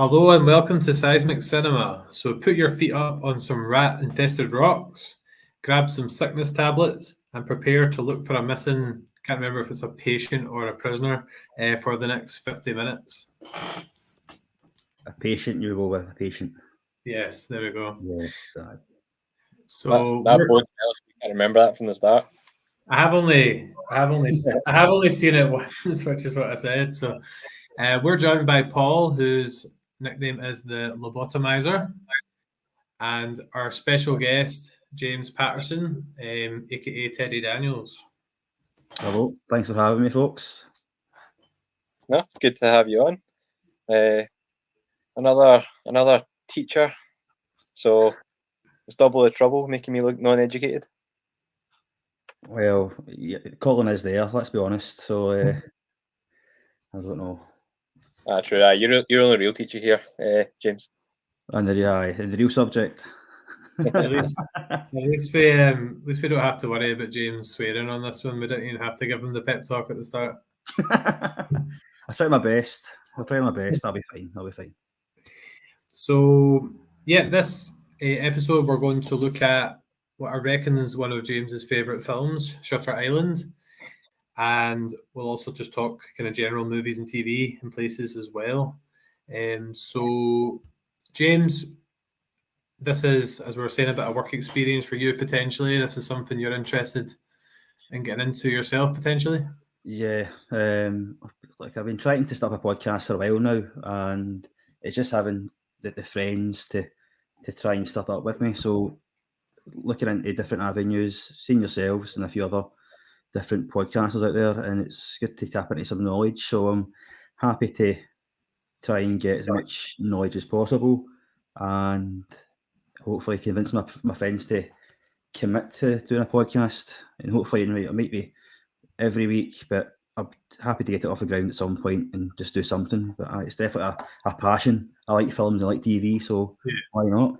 Hello and welcome to Seismic Cinema. So put your feet up on some rat-infested rocks, grab some sickness tablets, and prepare to look for a missing, can't remember if it's a patient or a prisoner, for the next 50 minutes. A patient, you go with a patient. Yes, there we go. Yes. So that both else, we can't remember that from the start. I have only seen it once, which is what I said. So we're joined by Paul, whose nickname is the Lobotomizer, and our special guest, James Patterson, aka Teddy Daniels. Hello, thanks for having me, folks. No, good to have you on. Another teacher, so it's double the trouble, making me look non-educated. Well, yeah, Colin is there, let's be honest, so I don't know. True. You're only real teacher here, James. And the real subject. At least we don't have to worry about James swearing on this one. We don't even have to give him the pep talk at the start. I'll try my best. I'll be fine. So yeah, this episode we're going to look at what I reckon is one of James's favourite films, Shutter Island, and we'll also just talk kind of general movies and TV and places as well. So James, this is, as we were saying, a bit of work experience for you potentially. This is something you're interested in getting into yourself potentially. Yeah, like I've been trying to start a podcast for a while now, and it's just having the friends to try and start up with me. So looking into different avenues, seeing yourselves and a few other different podcasters out there, and it's good to tap into some knowledge. So I'm happy to try and get as much knowledge as possible, and hopefully convince my friends to commit to doing a podcast. And hopefully it might be every week, but I'm happy to get it off the ground at some point and just do something. But it's definitely a passion. I like films, I like TV, so why not?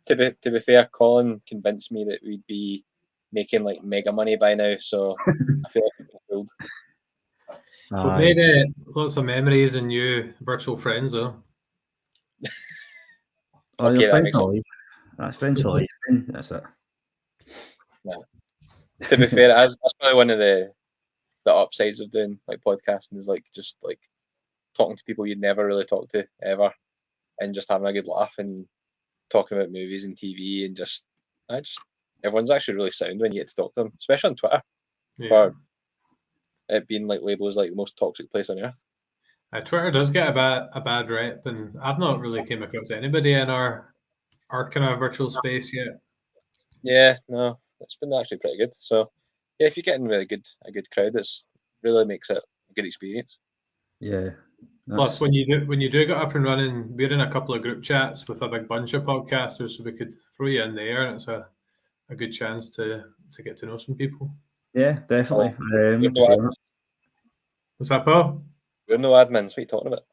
To be fair, Colin convinced me that we'd be making like mega money by now, so I feel like I'm fulfilled. We've made lots of memories and new virtual friends, though. Okay, friends for life. That's friends for life. That's it. No. To be fair, that's probably one of the upsides of doing like podcasting is like just like talking to people you'd never really talk to ever, and just having a good laugh and talking about movies and TV, and just everyone's actually really sound when you get to talk to them, especially on Twitter, for it being like labeled as like the most toxic place on earth. Twitter does get a bad rep, and I've not really came across anybody in our kind of virtual space yet. Yeah, no, it's been actually pretty good. So yeah, if you're getting really a good crowd, it's really makes it a good experience. Yeah. Plus, when you do get up and running, we're in a couple of group chats with a big bunch of podcasters, so we could throw you in there, and it's a good chance to get to know some people. Yeah, definitely. What's that, Paul? We're no admins. What are you talking about?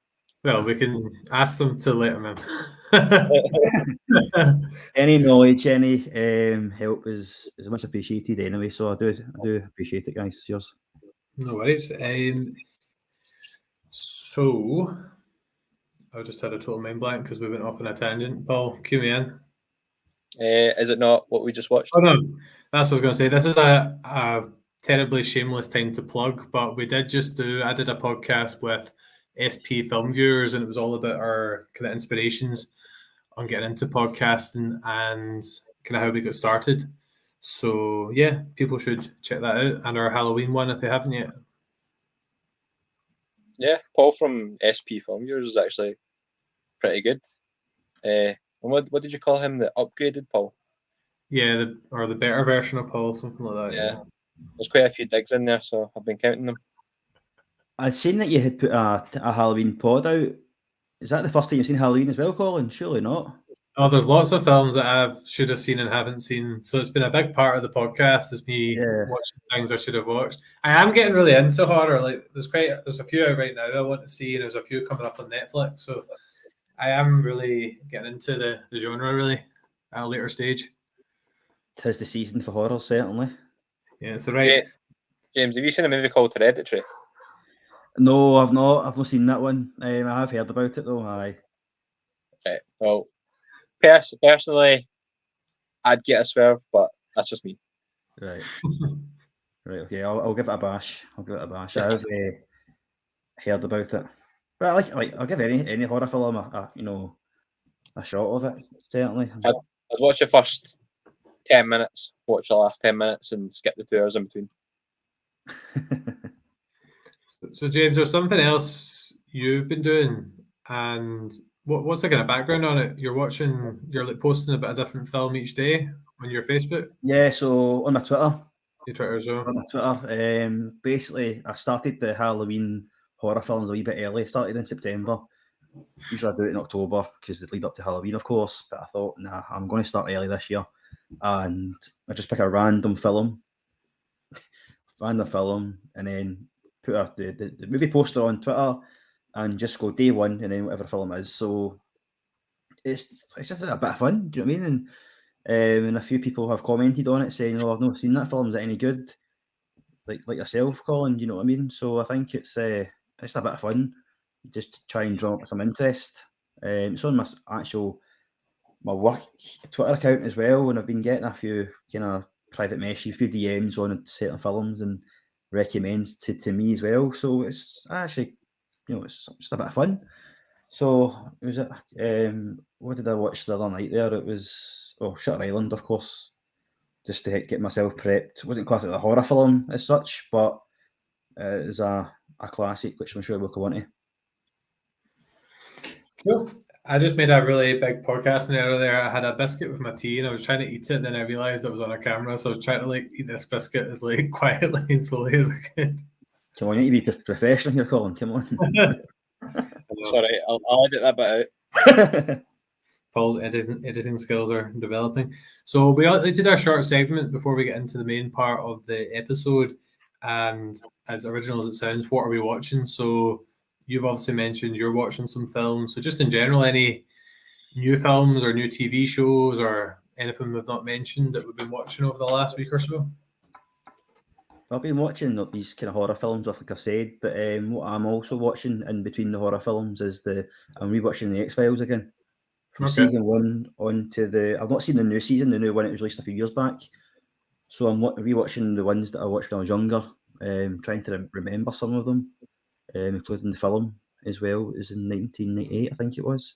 Well, we can ask them to let them in. Any knowledge, any help is much appreciated anyway. So I do appreciate it, guys. Cheers. No worries. So I just had a total mind blank because we went off on a tangent. Paul, cue me in. Is it not what we just watched? Oh no, that's what I was going to say. This is a terribly shameless time to plug, but I did a podcast with SP Film Viewers, and it was all about our kind of inspirations on getting into podcasting and kind of how we got started. So yeah, people should check that out, and our Halloween one if they haven't yet. Yeah, Paul from SP Film Viewers is actually pretty good. And what did you call him? The upgraded Paul? Yeah, the better version of Paul, something like that. Yeah. There's quite a few digs in there, so I've been counting them. I'd seen that you had put a Halloween pod out. Is that the first time you've seen Halloween as well, Colin? Surely not. Oh, there's lots of films that I should have seen and haven't seen. So it's been a big part of the podcast is me watching things I should have watched. I am getting really into horror. Like there's a few out right now I want to see, and there's a few coming up on Netflix. So I am really getting into the genre really at a later stage. 'Tis the season for horror, certainly. Yeah, it's the right. Yeah. James, have you seen a movie called Hereditary? No, I've not. I've not seen that one. I have heard about it though. Aye. Right. Well, personally, I'd get a swerve, but that's just me. Right. Right. Okay. I'll give it a bash. I have heard about it. But I like I'll give any horror film a shot of it. Certainly. I'd watch the first 10 minutes, watch the last 10 minutes, and skip the 2 hours in between. So James, there's something else you've been doing, and what's the kind of background on it? You're like posting about a different film each day on your Facebook, Yeah. So on my Twitter. your Twitter as well. On my Twitter, basically, I started the Halloween horror films a wee bit early. Started in September. Usually I do it in October because they lead up to Halloween, of course. But I thought, nah, I'm going to start early this year, and I just pick a random film, and then put the movie poster on Twitter, and just go day one, and then whatever film it is. So it's just a bit of fun. Do you know what I mean? And a few people have commented on it saying, "Oh, I've not seen that film. Is it any good?" Like yourself, Colin. You know what I mean? So I think it's a bit of fun. Just to try and draw up some interest. It's on my work Twitter account as well, and I've been getting a few kind of private messages, a few DMs on certain films and recommends to me as well. So it's actually, it's just a bit of fun. So it was what did I watch the other night there? It was Shutter Island, of course, just to get myself prepped. It wasn't classic a horror film as such, but it's a classic, which I'm sure we'll go on to. Cool. I just made a really big podcast error there. I had a biscuit with my tea and I was trying to eat it, then I realized it was on a camera, so I was trying to eat this biscuit as quietly and slowly as I could. Come on, you need to be professional here, Colin. Come on. Sorry, I'll edit that bit out. Paul's editing skills are developing. So we did our short segment before we get into the main part of the episode. And as original as it sounds, what are we watching? So you've obviously mentioned you're watching some films. So just in general, any new films or new TV shows or anything we've not mentioned that we've been watching over the last week or so? I've been watching these kind of horror films, like I've said, but what I'm also watching in between the horror films is I'm rewatching the X-Files again. From season 1 on to I've not seen the new season, the new one. It was released a few years back. So I'm rewatching the ones that I watched when I was younger, trying to remember some of them, including the film as well. It was in 1998, I think it was.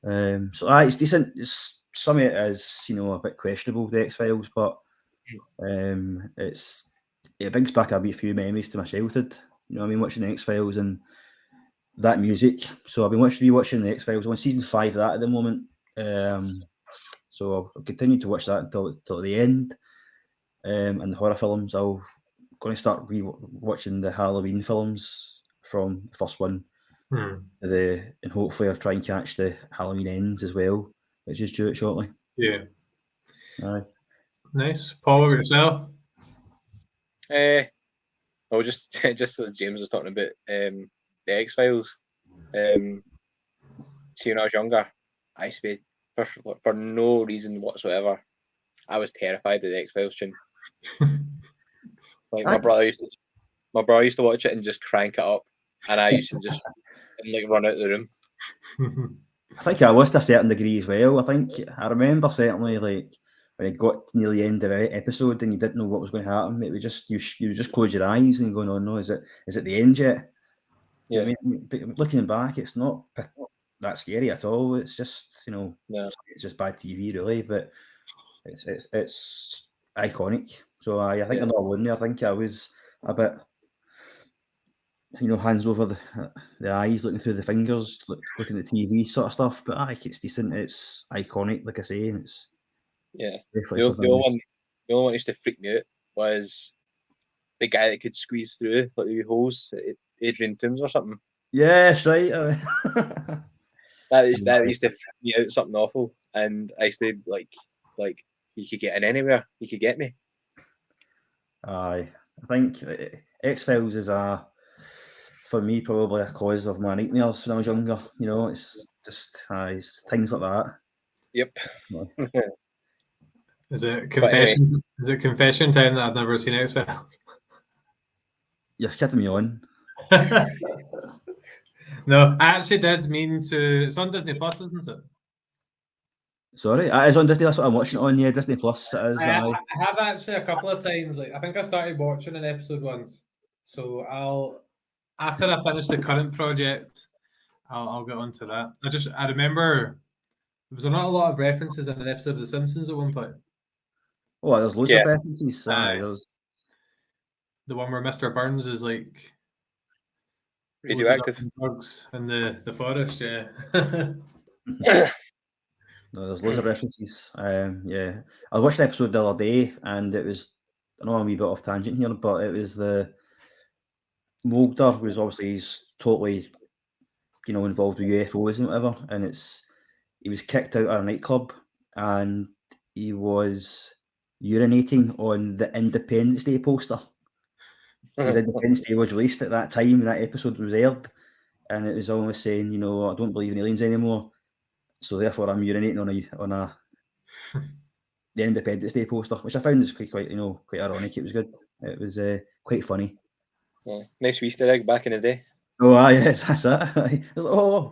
So it's decent. Some of it is, a bit questionable, the X-Files, but it brings back a few memories to my childhood. You know what I mean? Watching the X-Files and that music. So I've been rewatching the X-Files. I'm on season 5 of that at the moment. So I'll continue to watch that until the end. And the horror films, I'm going to start watching the Halloween films from the first one. And hopefully I'll try and catch the Halloween Ends as well, which is due shortly. Yeah. Aye. Nice. Paul, what about yourself? Well, just as James was talking about the X-Files. See, when I was younger, I used to be, for no reason whatsoever, I was terrified of the X-Files tune. My brother used to watch it and just crank it up, and I used to just run out of the room. I think I was to a certain degree as well. I remember certainly when it got near the end of the episode and you didn't know what was going to happen. It was just you just close your eyes and go, no, is it the end yet? Yeah. I mean, looking back, it's not that scary at all. It's just it's just bad TV really, but it's iconic. So I think I'm not alone there. I think I was a bit, hands over the eyes, looking through the fingers, looking at the TV sort of stuff. But it's decent. It's iconic, like I say. And it's the only one that used to freak me out was the guy that could squeeze through the holes, Adrian Toombs or something. Yes, right. That used to freak me out, something awful. And I used to like he could get in anywhere. He could get me. Aye, I think X-Files is for me probably a cause of my nightmares when I was younger. It's just it's things like that. Yep. Is it confession? Anyway. Is it confession time that I've never seen X-Files? You're kidding me on. No, I actually did mean to. It's on Disney Plus, isn't it? Sorry, it is on Disney. That's what I'm watching it on. Yeah, Disney Plus. It is. I have actually a couple of times. Like I think I started watching an episode once, so after I finish the current project, I'll get onto that. I remember there was not a lot of references in an episode of The Simpsons at one point. Oh, there's loads of references. There's the one where Mr. Burns is like radioactive drugs in the forest. Yeah. No, there's loads of references. Yeah, I watched an episode the other day, and it was, I know I'm a wee bit off tangent here, but it was the Mulder was obviously he's totally, involved with UFOs and whatever, and he was kicked out of a nightclub, and he was urinating on the Independence Day poster. The Independence Day was released at that time, and that episode was aired, and it was almost saying, I don't believe in aliens anymore. So therefore, I'm urinating on the Independence Day poster, which I found was quite quite ironic. It was good. It was quite funny. Yeah, nice Easter egg back in the day. Oh, yes, that's it. I was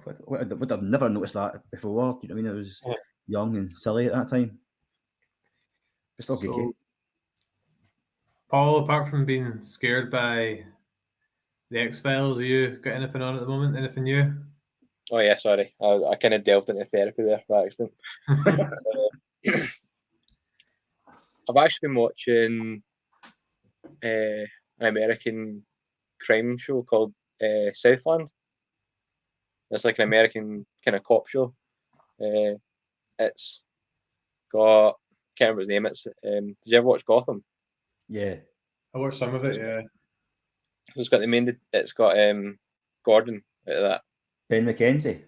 like, would have never noticed that before. You know what I mean? I was young and silly at that time. It's still geeky. Paul, apart from being scared by the X-Files, have you got anything on at the moment? Anything new? Oh yeah, sorry. I kind of delved into therapy there by accident. I've actually been watching an American crime show called Southland. It's like an American kind of cop show. It's got, can't remember his name. Did you ever watch Gotham? Yeah, I watched some of it. Yeah. So it's got Gordon out of that. Ben McKenzie.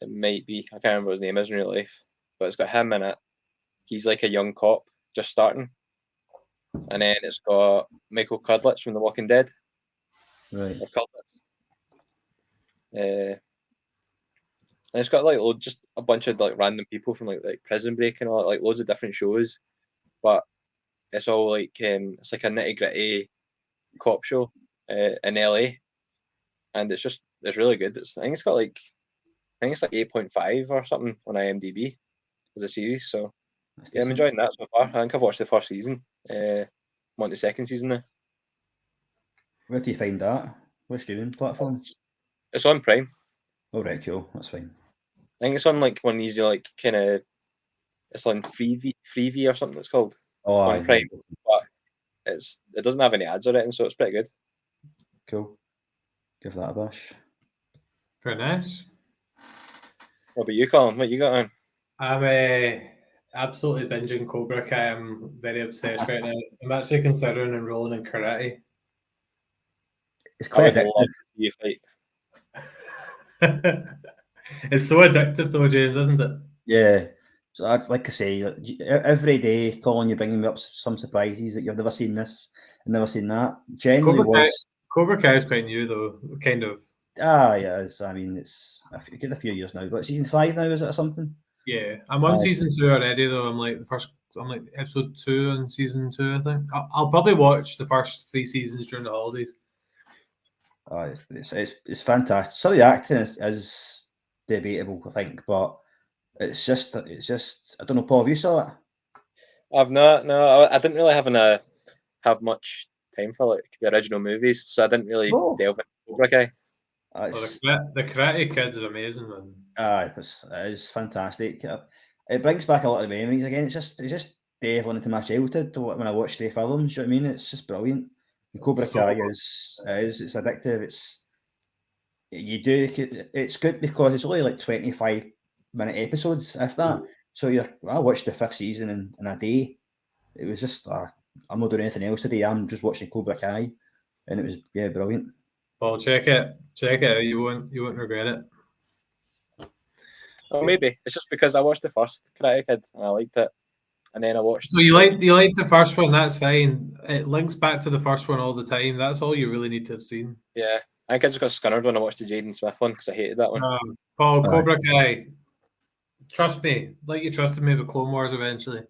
It might be. I can't remember what his name is in real life, but it's got him in it. He's like a young cop just starting, and then it's got Michael Cudlitz from The Walking Dead. Right. Or Cudlitz. And it's got like just a bunch of like random people from like Prison Break and all that, like loads of different shows, but it's all like it's like a nitty gritty cop show in LA, and it's really good. I think it's like 8.5 or something on IMDb as a series. So yeah, I'm enjoying that so far. I think I've watched the first season. I'm on the second season now. Where do you find that? What streaming platform? It's on Prime. Oh right, cool. That's fine. I think it's on like one of these like kind of, it's on Freevee or something it's called. Oh, on Prime, but it doesn't have any ads or anything, so it's pretty good. Cool. Give that a bash. Very nice. What about you, Colin? What you got on? I'm absolutely binging Cobra Kai. I'm very obsessed right now. I'm actually considering enrolling in karate. It's quite addictive. Love you fight. It's so addictive though, James, isn't it? Yeah. So like I say, every day, Colin, you're bringing me up some surprises that you've never seen this and never seen that. Generally, Cobra Kai is quite new though, kind of. Yeah, it's. I mean, it's a few years now. But season 5 now, is it or something? Yeah, I'm on season 2 already though. I'm like episode 2 on season 2. I think I'll probably watch the first 3 seasons during the holidays. It's fantastic. Some of the acting is debatable, I think, but it's just. I don't know, Paul. Have you saw it? I've not. No, I didn't really have much time for like the original movies, so I didn't really delve into Cobra Kai. The Karate Kid's are amazing, man. It is fantastic. It brings back a lot of memories again. It's just delving into my childhood when I watched the films. You know what I mean? It's just brilliant. And Cobra Kai it's addictive. It's good because it's only like 25-minute episodes, if that. So I watched the 5th season in a day. It was just I'm not doing anything else today. I'm just watching Cobra Kai, and it was brilliant. Well, check it out. You won't regret it. Well, maybe it's just because I watched the first Karate Kid and I liked it, and then I watched. So you liked the first one? That's fine. It links back to the first one all the time. That's all you really need to have seen. Yeah, I think I just got scunnered when I watched the Jaden Smith one because I hated that one. Paul, Cobra Kai. Trust me, like you trusted me with Clone Wars eventually.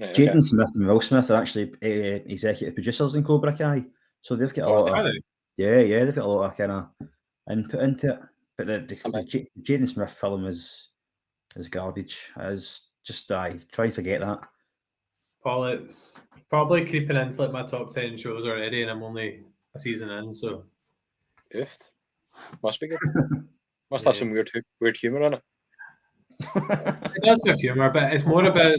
Right, Jaden Smith and Will Smith are actually executive producers in Cobra Kai, so they've got a lot of. Yeah, they've got a lot of kind of input into it. But the mean- Jaden Smith film is garbage. Is just try and forget that. Paul, it's probably creeping into like my top 10 shows already, and I'm only a season in, so Oofed. Must be good. Must Yeah. have some weird humour in it. it does have humour, but it's more about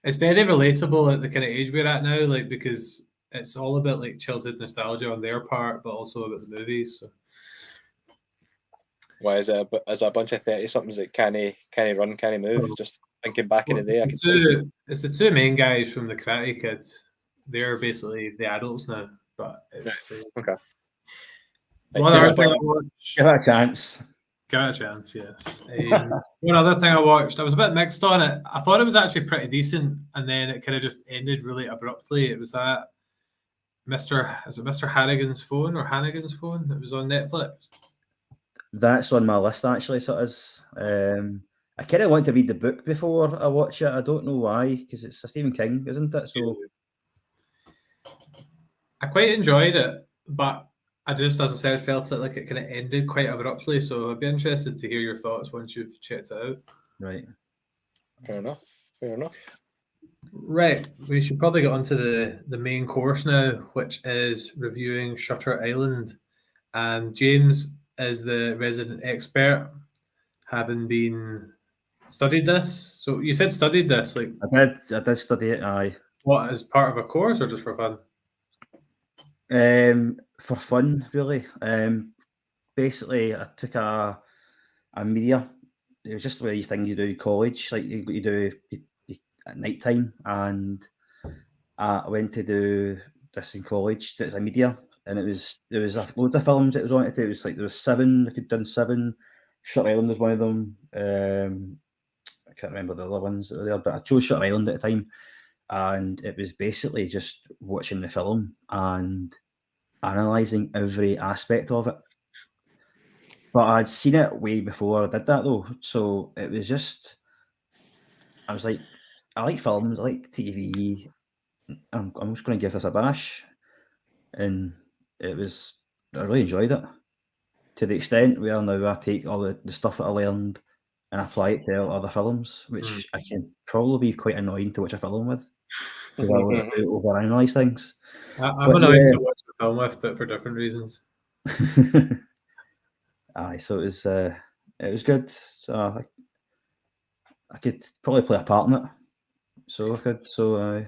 it's very relatable at the kind of age we're at now, like because it's all about like childhood nostalgia on their part, but also about the movies. So. Why is it? Is it a bunch of 30-somethings that can't run, can't move? Oh. Just thinking back in the day, It's the two main guys from the Karate Kid. They're basically the adults now, but it's okay. One other thing I watched. Give it a chance. Give it a chance, yes. One other thing I watched, I was a bit mixed on it. I thought it was actually pretty decent, and then it kind of just ended really abruptly. It was that Mr. Harrigan's Phone or Hannigan's Phone? It was on Netflix. That's on my list actually. So it is. I kind of want to read the book before I watch it. I don't know why, because it's a Stephen King, isn't it? So I quite enjoyed it, but I just, as I said, felt it like it kind of ended quite abruptly. So I'd be interested to hear your thoughts once you've checked it out. Right. Fair enough. Right, we should probably get onto the main course now, which is reviewing Shutter Island. And James is the resident expert, having been studied this. So you said studied this, like I did study it. Aye. what, as part of a course or just for fun? For fun, really. Basically, I took a media. It was just one of these things you do in college, like you do at night time, and I went to do this in college. It's a media, and there was loads of films it was on it. It was like there was 7. I could done 7. Shutter Island was one of them. I can't remember the other ones that were there, but I chose Shutter Island at the time, and it was basically just watching the film and analysing every aspect of it. But I'd seen it way before I did that though, so it was just I was like, I like films, I like TV. I'm just going to give this a bash, and I really enjoyed it to the extent where now I take all the stuff that I learned and apply it to other films, which I can probably be quite annoying to watch a film with because I overanalyze things. I'm annoyed to watch the film with, but for different reasons. Aye, so it was good. So I could probably play a part in it. So I could. So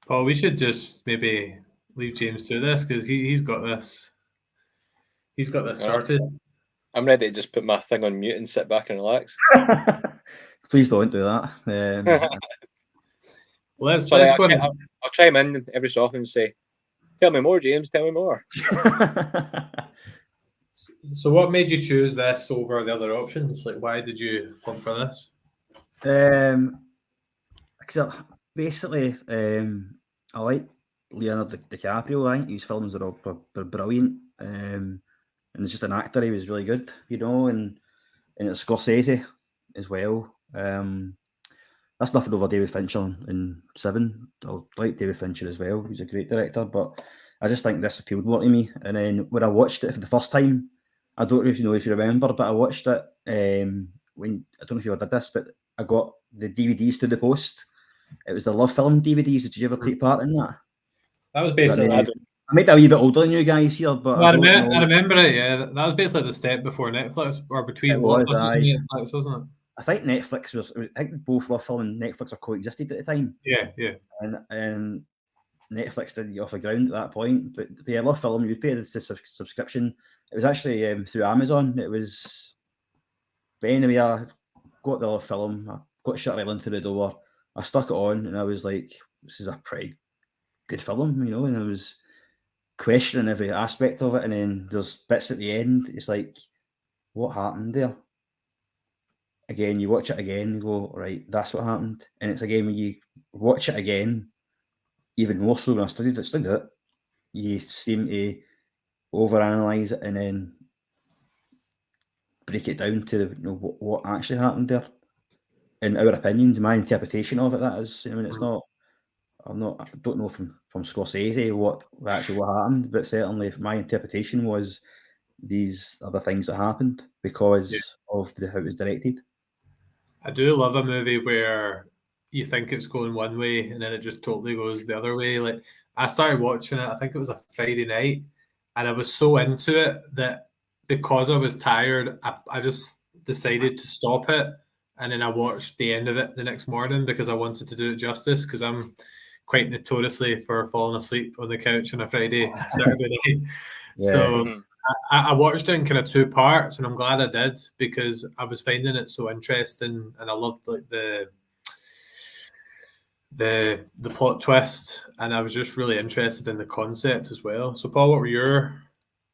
Paul, we should just maybe leave James to this because he's got this. He's got this sorted. I'm ready to just put my thing on mute and sit back and relax. Please don't do that. Let's Sorry, go. I'll chime in every so often and say, "Tell me more, James. Tell me more." So, what made you choose this over the other options? Like, why did you come for this? Because basically, I like Leonardo DiCaprio. I think his films are all brilliant. And he's just an actor. He was really good, and it's Scorsese as well. That's nothing over David Fincher in 7. I like David Fincher as well. He's a great director, but I just think this appealed more to me. And then when I watched it for the first time, I don't know if you remember, but I watched it when I don't know if you ever did this, but I got the DVDs to the post. It was the Love Film DVDs. Did you ever take part in that? That was basically. I might be a wee bit older than you guys here, but I remember it. Yeah, that was basically the step before Netflix, or between Netflix and Netflix, wasn't it? I think Netflix was. I think both Love Film and Netflix were coexisted at the time. Yeah. And Netflix didn't get off the ground at that point. But yeah, Love Film, you would pay the subscription. It was actually through Amazon. It was. But anyway, I got the Love Film. I got Shutter Island to the door. I stuck it on, and I was like, "This is a pretty good film," and I was questioning every aspect of it. And then there's bits at the end. It's like, what happened there? Again, you watch it again, you go, right, that's what happened. And it's again when you watch it again, even more so when I studied it, you seem to overanalyze it and then break it down to what actually happened there. In our opinions, my interpretation of it, that is, it's not I don't know from Scorsese what happened, but certainly my interpretation was these are the things that happened because of how it was directed. I do love a movie where you think it's going one way and then it just totally goes the other way. Like I started watching it, I think it was a Friday night, and I was so into it that because I was tired, I just decided to stop it, and then I watched the end of it the next morning because I wanted to do it justice, because I'm quite notoriously for falling asleep on the couch on a Friday, Saturday night. Yeah. So I watched it in kind of two parts, and I'm glad I did because I was finding it so interesting, and I loved like the plot twist, and I was just really interested in the concept as well. So, Paul, what were your?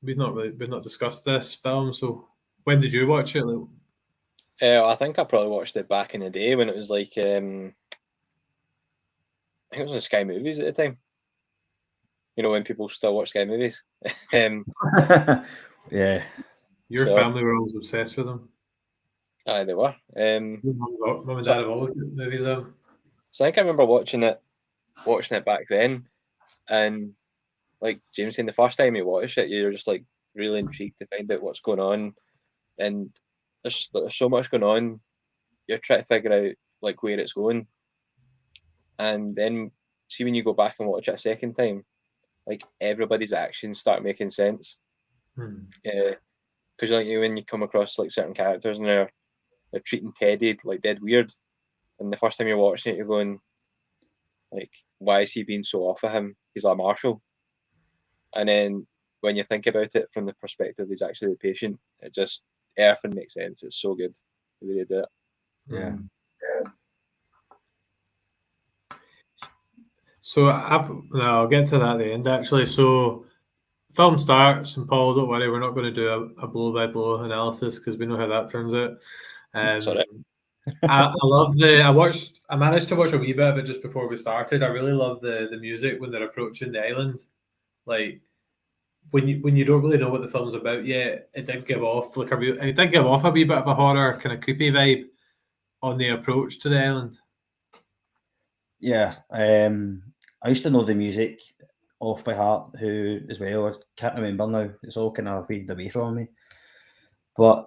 We've not discussed this film. So, when did you watch it? Like, I think I probably watched it back in the day when it was like, I think it was on Sky Movies at the time. You know, when people still watch Sky Movies. Yeah. Your family were always obsessed with them. Aye, they were. Mum and Dad have always got movies of. So I think I remember watching it back then, and like James saying, the first time you watch it, you're just like really intrigued to find out what's going on, and there's so much going on. You're trying to figure out like where it's going, and then see when you go back and watch it a second time, like everybody's actions start making sense. Because like when you come across like certain characters and they're treating Teddy like dead weird, and the first time you're watching it, you're going like, why is he being so off of him? He's a marshal. And then when you think about it from the perspective he's actually the patient, it just everything makes sense. It's so good the way they do it. Yeah. So I'll get to that at the end actually. So film starts, and Paul, don't worry, we're not going to do a blow by blow analysis because we know how that turns out. Sorry. I managed to watch a wee bit of it just before we started. I really love the music when they're approaching the island. Like when you don't really know what the film's about yet, it did give off a wee bit of a horror kind of creepy vibe on the approach to the island. Yeah. I used to know the music off by heart, who as well. I can't remember now. It's all kind of faded away from me. But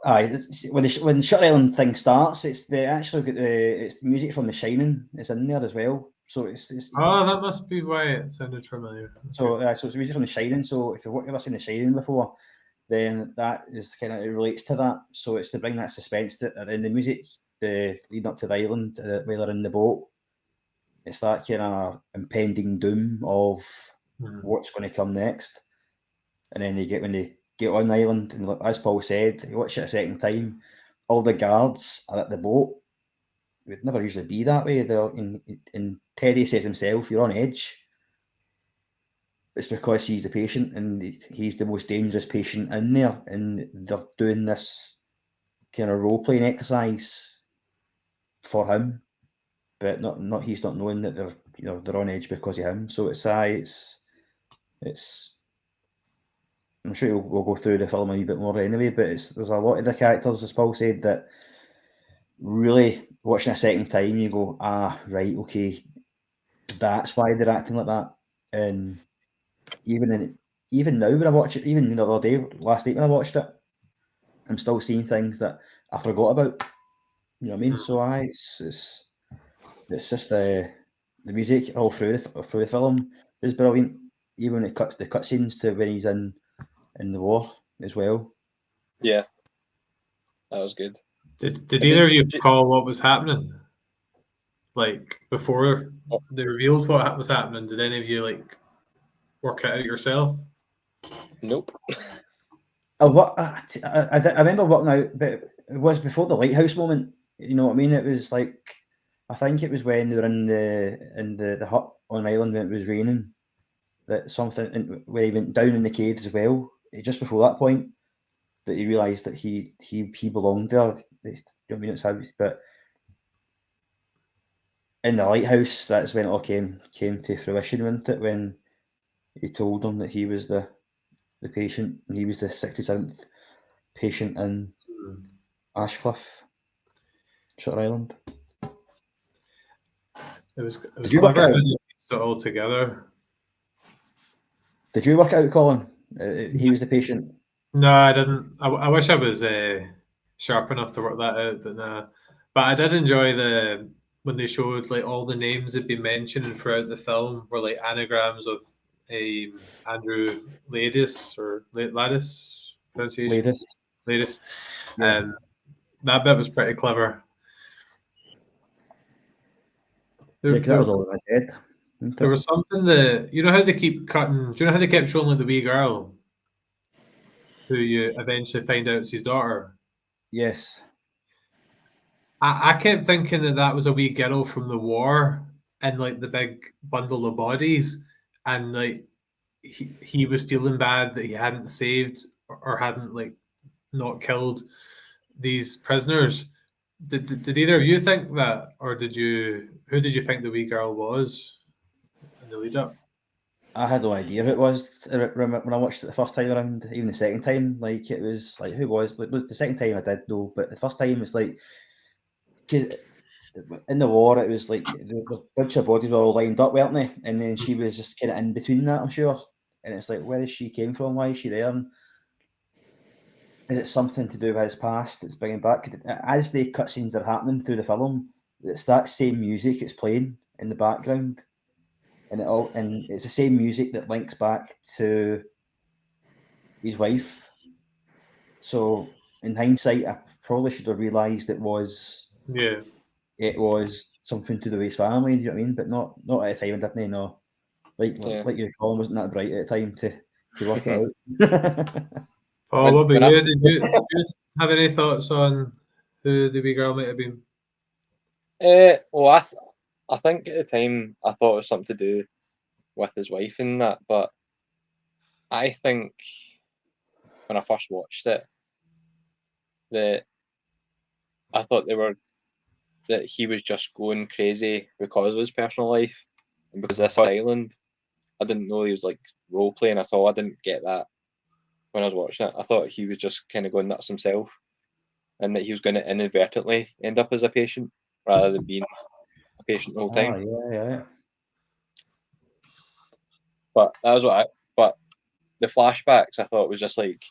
when Shutter Island thing starts, it's the music from The Shining is in there as well. So it's that must be why it sounded familiar. So it's music from The Shining. So if you've ever seen The Shining before, then that is kind of, it relates to that. So it's to bring that suspense to in the music, the leading up to the island, where they're in the boat. It's that kind of impending doom of what's going to come next, and then when they get on the island, and as Paul said, you watch it a second time, all the guards are at the boat. It would never usually be that way. And Teddy says himself, "You're on edge." It's because he's the patient, and he's the most dangerous patient in there, and they're doing this kind of role playing exercise for him, but not he's not knowing that they're on edge because of him. So it's I'm sure we'll go through the film a wee bit more anyway, but there's a lot of the characters, as Paul said, that really watching a second time you go, right, okay, that's why they're acting like that. And even now when I watch it, even the other day, last night when I watched it, I'm still seeing things that I forgot about. You know what I mean? So it's just the music all through the film is brilliant. Even when it cuts the cutscenes to when he's in the war as well. Yeah, that was good. Did either of you recall what was happening? Like before they revealed what was happening, did any of you like work it out yourself? Nope. I remember working out, but it was before the lighthouse moment. You know what I mean? It was like, I think it was when they were in the hut on an island when it was raining. That something where he went down in the caves as well. Just before that point, that he realised that he belonged there. You know what I mean? It's how, but in the lighthouse, that's when it all came to fruition, wasn't it? When he told them that he was the patient, and he was the 67th patient in Ashcliff, Shutter Island. It was Did you work clever. it out? pieced it all together. Did you work it out, Colin? He was the patient. No, I didn't. I wish I was sharp enough to work that out, but nah. But I did enjoy when they showed like all the names that had been mentioned throughout the film were like anagrams of Andrew Ladis or Ladis pronunciation. Ladis. Yeah. That bit was pretty clever. Yeah, 'cause that was all in his head. There was something that you know how they keep cutting. Do you know how they kept showing like the wee girl, who you eventually find out is his daughter? Yes. I kept thinking that was a wee girl from the war and like the big bundle of bodies, and like he was feeling bad that he hadn't saved or hadn't like not killed these prisoners. Did either of you think that, or did you? Who did you think the wee girl was in the lead up? I had no idea who it was when I watched it the first time around. Even the second time, like it was like who was like the second time I did know, but the first time it's like 'cause in the war it was like the bunch of bodies were all lined up, weren't they? And then she was just kind of in between that, I'm sure. And it's like, where is she came from? Why is she there? And is it something to do with his past that's bringing back? 'Cause as the cutscenes are happening through the film, it's that same music it's playing in the background. And it's the same music that links back to his wife. So in hindsight, I probably should have realised it was something to do with his family. Do you know what I mean? But not at the time, didn't he? No, like you, Colin, wasn't that bright at the time to work it out. Paul, what about you? Did you have any thoughts on who the wee girl might have been? Well, I think at the time I thought it was something to do with his wife and that, but I think when I first watched it, that I thought that he was just going crazy because of his personal life and because this island. I didn't know he was like role playing at all. I didn't get that when I was watching it. I thought he was just kind of going nuts himself, and that he was going to inadvertently end up as a patient rather than being a patient the whole time. Yeah. But that was but the flashbacks I thought was just like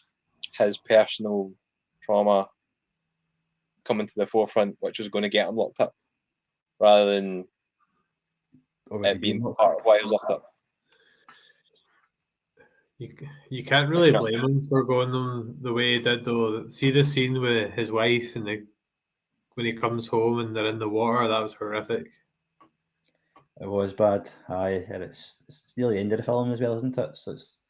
his personal trauma coming to the forefront, which was going to get him locked up, rather than it being part of why he was locked up. You can't really blame him for going them the way he did, though. See the scene with his wife and when he comes home and they're in the water, that was horrific. It was bad. Aye, and it's nearly the end of the film as well, isn't it? So it's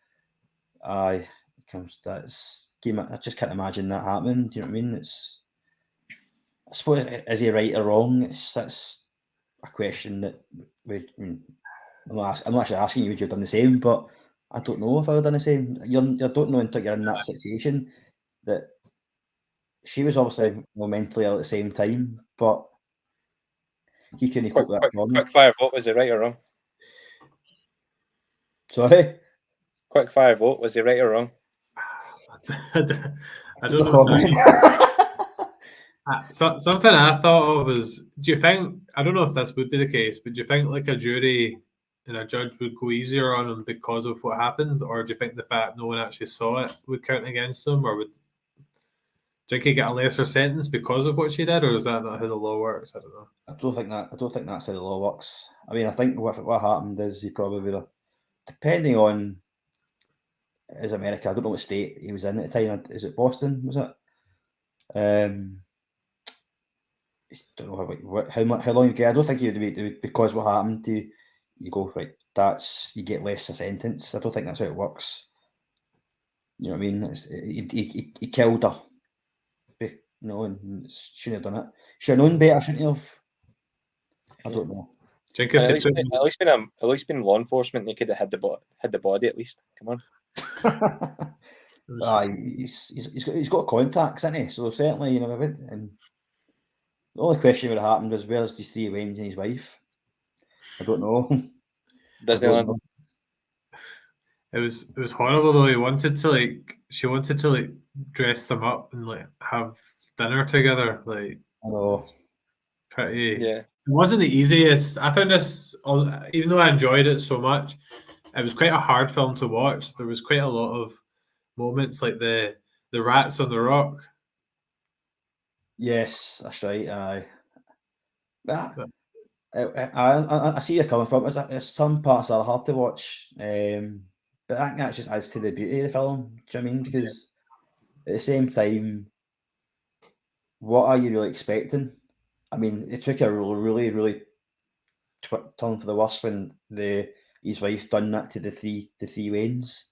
I just can't imagine that happening. Do you know what I mean? I suppose, is he right or wrong? That's a question that I'm not actually asking you would you have done the same, but I don't know if I would have done the same. You don't know until you're in that situation that she was obviously mentally ill at the same time, but he couldn't cope with that problem. Quick fire vote, was he right or wrong? Sorry? Quick fire vote, was he right or wrong? I don't know. Something I thought of is, do you think, I don't know if this would be the case, but do you think like a jury and a judge would go easier on him because of what happened? Or do you think the fact no one actually saw it would count against him? Or do you think he get a lesser sentence because of what she did? Or is that not how the law works? I don't know. I don't think that's how the law works. I mean, I think what happened is he probably would have, depending on his America, I don't know what state he was in at the time. Is it Boston? Was it? Don't know how long you get. I don't think he would be, because what happened to you go right. You get less a sentence. I don't think that's how it works. You know what I mean? He killed her. And shouldn't have done it. Should have known better, shouldn't he have? I don't know. At least been law enforcement, he could have had the body at least. Come on. He's got contacts, isn't he? So certainly, and the only question would have happened was where's these 3 Waynes and his wife? I don't know. Disneyland. It was horrible though. She wanted to dress them up and have dinner together. I know. Yeah. wasn't the easiest. I found this, even though I enjoyed it so much, it was quite a hard film to watch. There was quite a lot of moments like the rats on the rock. Yes, that's right. Aye. But But- I see you coming from. It's some parts that are hard to watch, but I think that just adds to the beauty of the film. Do you know what I mean? Because at the same time, what are you really expecting? I mean, it took a really, really turn for the worse when his wife done that to the three Waynes,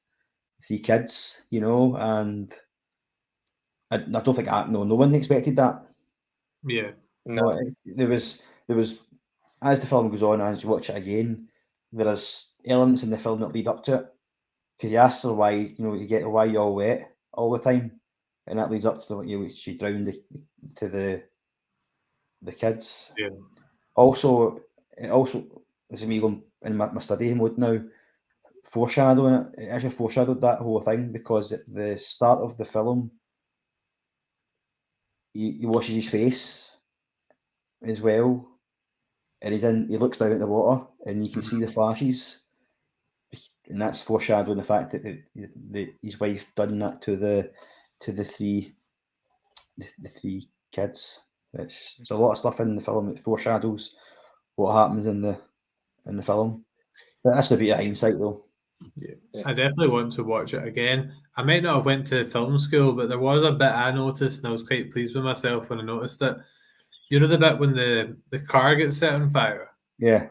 three kids, you know, and I don't think no one expected that. Yeah. No. There was as the film goes on, as you watch it again, there is elements in the film that lead up to it. Because he asks her why, you get why you all wet all the time, and that leads up to she drowned the kids. Yeah. Also, this is me going in my study mode now, foreshadowing it. It actually foreshadowed that whole thing because at the start of the film, he washes his face as well, and he looks down at the water, and you can see the flashes, and that's foreshadowing the fact that his wife done that to the three kids. There's a lot of stuff in the film that foreshadows what happens in the film. But that's the bit of hindsight, though. Yeah. I definitely want to watch it again. I might not have went to film school, but there was a bit I noticed, and I was quite pleased with myself when I noticed it. You know the bit when the car gets set on fire? Yeah.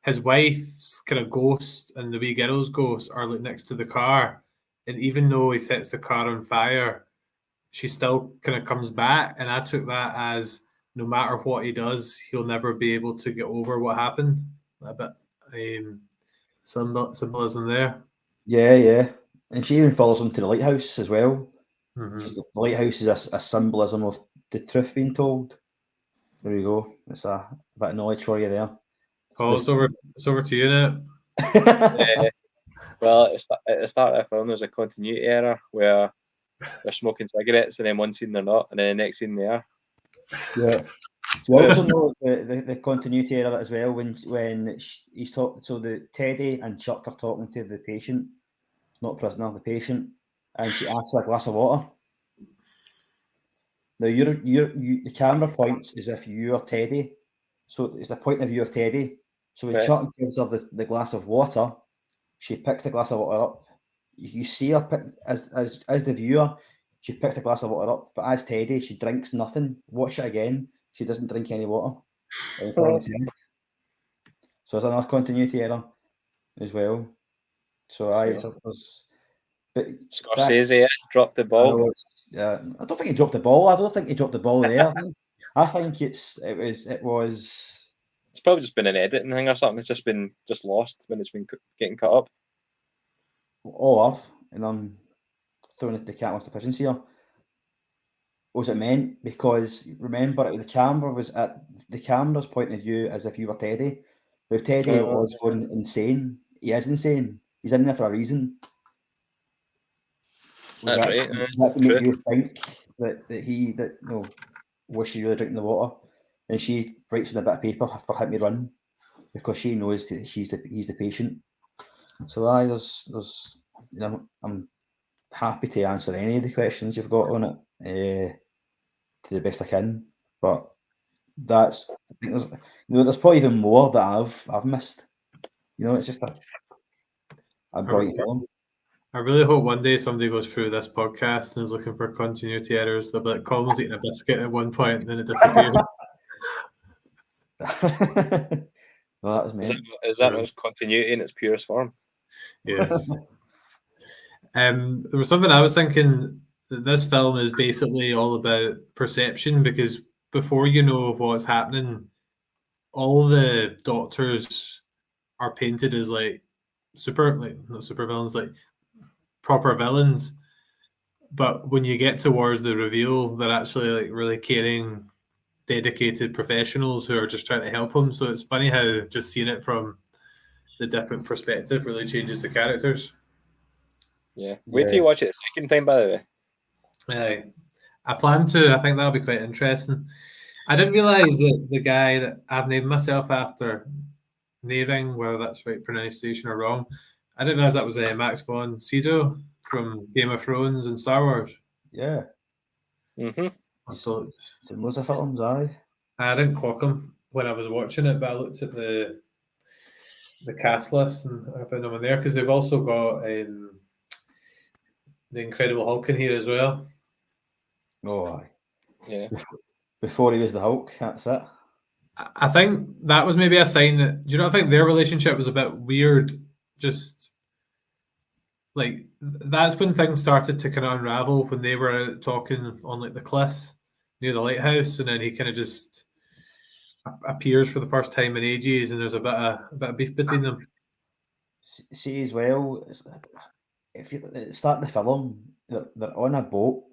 His wife's kind of ghost and the wee girl's ghost are like next to the car, and even though he sets the car on fire, she still kind of comes back, and I took that as no matter what he does, he'll never be able to get over what happened. A bit symbolism there. Yeah. And she even follows him to the lighthouse as well. Mm-hmm. The lighthouse is a symbolism of the truth being told. There you go. It's a bit of knowledge for you there. Paul, it's over to you now. Well, at the start of the film, there's a continuity error where they're smoking cigarettes, and then one scene they're not, and then the next scene they are. Yeah. You also know the continuity error as well when he's talking. So the Teddy and Chuck are talking to the patient, not prisoner, the patient, and she asks for a glass of water. Now the camera points as if you are Teddy, so it's the point of view of Teddy. So when Chuck gives her the glass of water, she picks the glass of water up. You see her as the viewer, she picks the glass of water up, but as Teddy, she drinks nothing. Watch it again. She doesn't drink any water. So there's another continuity error as well. So but Scorsese dropped the ball. I don't think he dropped the ball. I don't think he dropped the ball there. I think it was. It's probably just been an editing thing or something. It's just been lost when it's been getting cut up. Or, and I'm throwing the cat off the pigeons here. Was it meant? Because remember, the camera was at the camera's point of view as if you were Teddy. But Teddy was going insane. He is insane. He's in there for a reason. That's right. Does that make you think that was she really drinking the water? And she writes on a bit of paper for him to run because she knows that he's the patient. So there's I'm happy to answer any of the questions you've got on it to the best I can. But I think there's probably even more that I've missed. It's just a brilliant film. I really hope one day somebody goes through this podcast and is looking for continuity errors. They'll be like, Colin eating a biscuit at one point, and then it disappeared. Well, that was me. Is that not continuity in its purest form? Yes. There was something I was thinking that this film is basically all about perception, because before you know what's happening, all the doctors are painted as not super villains, like proper villains. But when you get towards the reveal, they're actually like really caring, dedicated professionals who are just trying to help him. So it's funny how just seeing it from the different perspective really changes the characters. Yeah. Wait till you watch it the second time, by the way. I plan to. I think that'll be quite interesting. I didn't realise that the guy that I've named myself after, Naring, whether that's right pronunciation or wrong, I didn't realise that was Max von Sydow from Game of Thrones and Star Wars. Yeah. Mm-hmm. So In loads of films, aye. I didn't clock him when I was watching it, but I looked at the cast list and I found him in there because they've also got the Incredible Hulk in here as well. Oh, aye. Yeah. Before he was the Hulk, that's it. I think that was maybe a sign that, do you know, I think their relationship was a bit weird. Just like that's when things started to kind of unravel when they were out talking on like the cliff near the lighthouse, and then he kind of just appears for the first time in ages, and there's a bit of beef between them. See as well, if you at the start of the film, they're on a boat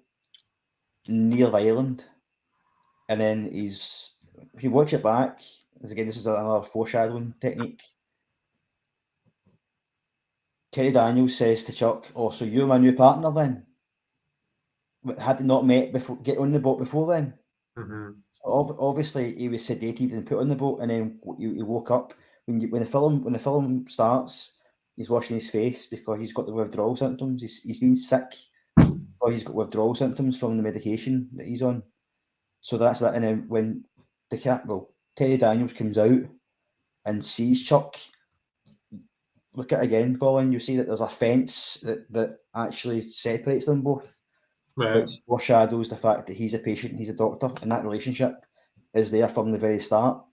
near the island, and then if you watch it back, again, this is another foreshadowing technique. Teddy Daniels says to Chuck, "Oh, so you're my new partner then?" Had they not met before, get on the boat before then? Mm-hmm. Obviously, he was sedated and put on the boat, and then he woke up. When the film starts, he's washing his face because he's got the withdrawal symptoms. He's been sick, or he's got withdrawal symptoms from the medication that he's on. So that's that. And then when Teddy Daniels comes out and sees Chuck, look at it again, Colin. You see that there's a fence that actually separates them both. Right. Which foreshadows the fact that he's a patient, he's a doctor, and that relationship is there from the very start.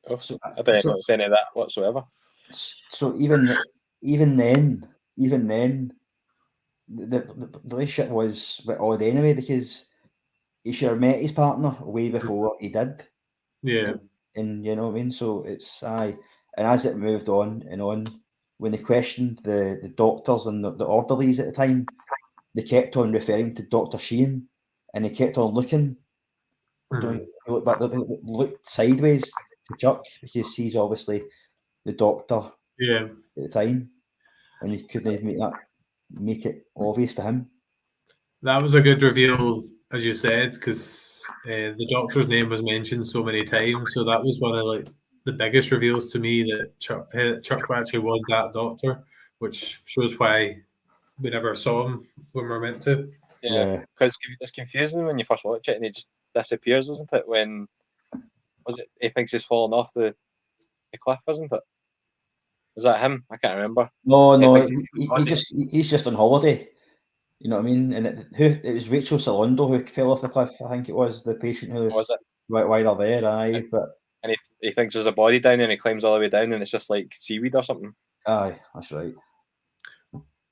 Oh, so, I didn't notice any of that whatsoever. So even then, the relationship was a bit odd anyway, because he should have met his partner way before he did. Yeah. And you know what I mean? So it's and as it moved on and on, when they questioned the doctors and the orderlies at the time, they kept on referring to Dr. Sheehan, and they kept on looking. Mm-hmm. They looked sideways to Chuck because he's obviously the doctor at the time, and he couldn't make it obvious to him. That was a good reveal, as you said, because the doctor's name was mentioned so many times. So that was one of like the biggest reveals to me that Chuck actually was that doctor, which shows why we never saw him when we were meant to. Yeah, because it's confusing when you first watch it and he just disappears, isn't it? When he thinks he's fallen off the cliff, isn't it? Is that him? I can't remember. No, he's just on holiday. You know what I mean? And it was Rachel Salondo who fell off the cliff. I think it was the patient who was it? Why they're there, aye. And he thinks there's a body down there, and he climbs all the way down, and it's just like seaweed or something. Aye, that's right.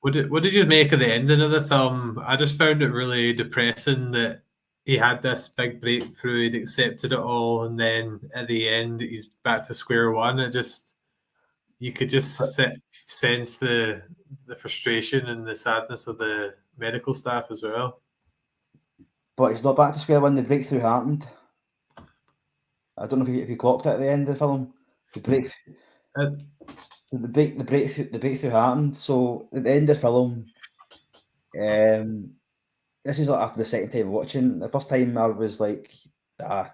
What did you make of the ending of the film? I just found it really depressing that he had this big breakthrough, he'd accepted it all, and then at the end he's back to square one. It just, you could just sense the frustration and the sadness of the medical staff as well. But he's not back to square one. The breakthrough happened. I don't know if you clocked it at the end of the film. The breakthrough happened. So at the end of the film, this is like after the second time watching. The first time I was like, what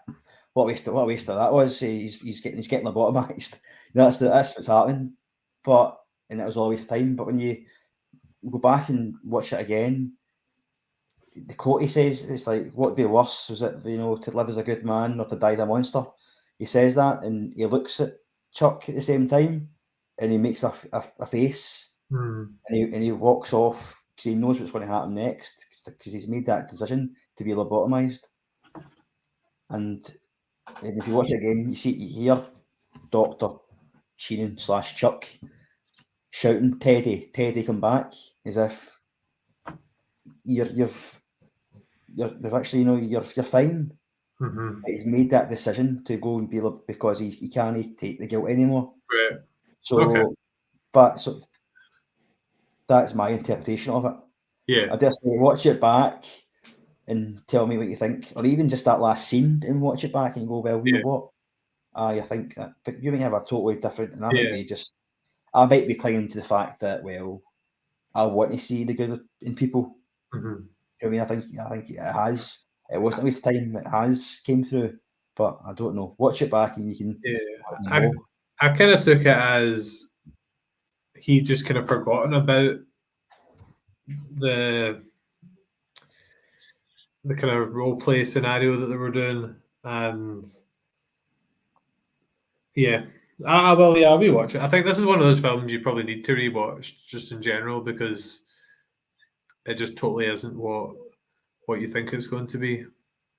a waste of that was. He's getting lobotomized. That's what's happening. And it was all a waste of time. But when you go back and watch it again, the quote he says, it's like, what would be worse? Was it, to live as a good man or to die as a monster? He says that, and he looks at Chuck at the same time, and he makes a face, and he walks off because he knows what's going to happen next, because he's made that decision to be lobotomized. And if you watch it again, you hear Dr. Sheehan / Chuck shouting, Teddy, come back, as if you're actually, you're fine. Mm-hmm. He's made that decision to go and be because he can't take the guilt anymore. Right. So, okay. So that's my interpretation of it. Yeah. I dare say, watch it back and tell me what you think, or even just that last scene and watch it back and go, well, you know what? I think that, but you may have a totally different, and I might be clinging to the fact that, well, I want to see the good in people. Mm-hmm. I mean, I think it has it wasn't a waste of time. It has came through, but I don't know. Watch it back and you can. Yeah, I kind of took it as he just kind of forgotten about the kind of role play scenario that they were doing, and yeah. Well, yeah, I'll rewatch it. I think this is one of those films you probably need to rewatch just in general because it just totally isn't what you think it's going to be.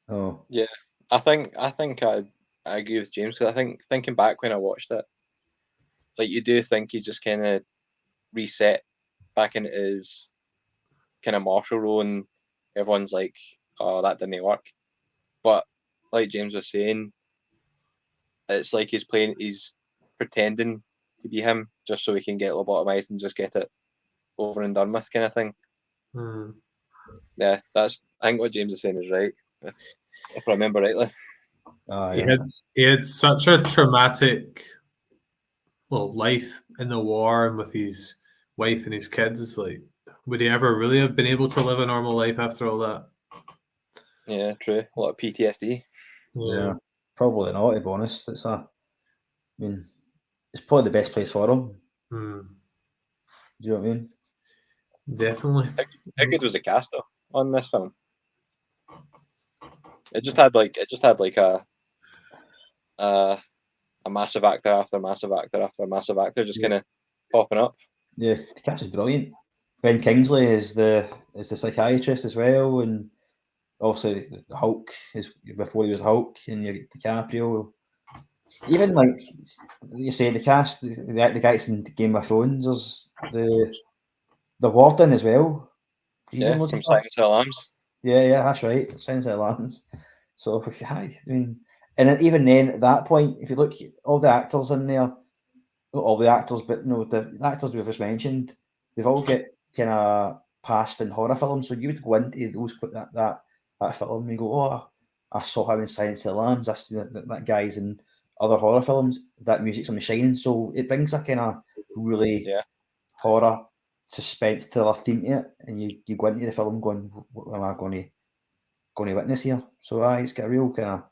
Oh, Yeah, I think I agree with James because I think thinking back when I watched it, like you do think he just kind of reset back into his kind of martial role, and everyone's like, "Oh, that didn't work." But like James was saying, it's like he's pretending to be him just so he can get lobotomized and just get it over and done with, kind of thing. Yeah, I think what James is saying is right, if I remember rightly. He had such a traumatic life in the war and with his wife and his kids. Like, would he ever really have been able to live a normal life after all that? Yeah, true. A lot of PTSD. Yeah, probably not. To be honest, I mean, it's probably the best place for him. Do you know what I mean? Definitely. How good was the cast though on this film? It just had like a massive actor after massive actor after massive actor just kind of popping up. Yeah, the cast is brilliant. Ben Kingsley is the psychiatrist as well, and also the Hulk is before he was Hulk, and you get DiCaprio. Even like you say, the cast, the guys in Game of Thrones, there's the warden as well. Yeah, from Silence of the Lambs. Yeah, that's right. Silence of the Lambs. So, I mean, and even then, at that point, if you look, all the actors in there, not all the actors, but no, the actors we've just mentioned, they've all get kind of past in horror films. So you would go into those that film and go, oh, I saw him in Silence of the Lambs. I see that guy's in other horror films. That music's on The Shining, so it brings a kind of really horror suspense thriller theme to it, and you go into the film going, what am I going to witness here? So it's got a real kind of